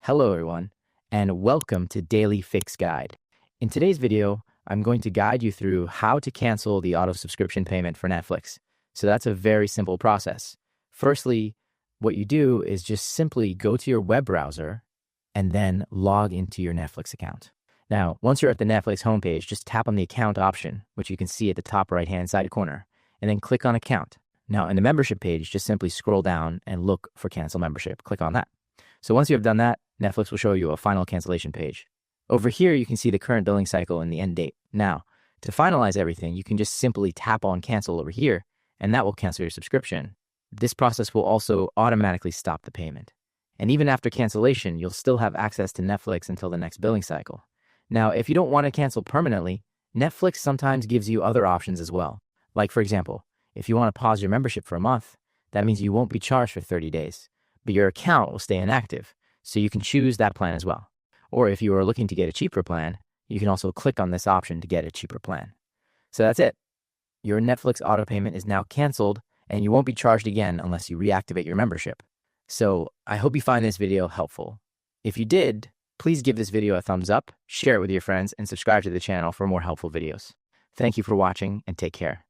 Hello everyone, and welcome to Daily Fix Guide. In today's video, I'm going to guide you through how to cancel the auto subscription payment for Netflix. So that's a very simple process. Firstly, what you do is just simply go to your web browser and then log into your Netflix account. Now, once you're at the Netflix homepage, just tap on the account option, which you can see at the top right-hand side corner, and then click on account. Now, in the membership page, just simply scroll down and look for cancel membership. Click on that. So once you have done that, Netflix will show you a final cancellation page. Over here, you can see the current billing cycle and the end date. Now, to finalize everything, you can just simply tap on cancel over here, and that will cancel your subscription. This process will also automatically stop the payment. And even after cancellation, you'll still have access to Netflix until the next billing cycle. Now, if you don't want to cancel permanently, Netflix sometimes gives you other options as well. Like, for example, if you want to pause your membership for a month, that means you won't be charged for 30 days, but your account will stay inactive, so you can choose that plan as well. Or if you are looking to get a cheaper plan, you can also click on this option to get a cheaper plan. So that's it. Your Netflix auto payment is now canceled, and you won't be charged again unless you reactivate your membership. So I hope you find this video helpful. If you did, please give this video a thumbs up, share it with your friends, and subscribe to the channel for more helpful videos. Thank you for watching, and take care.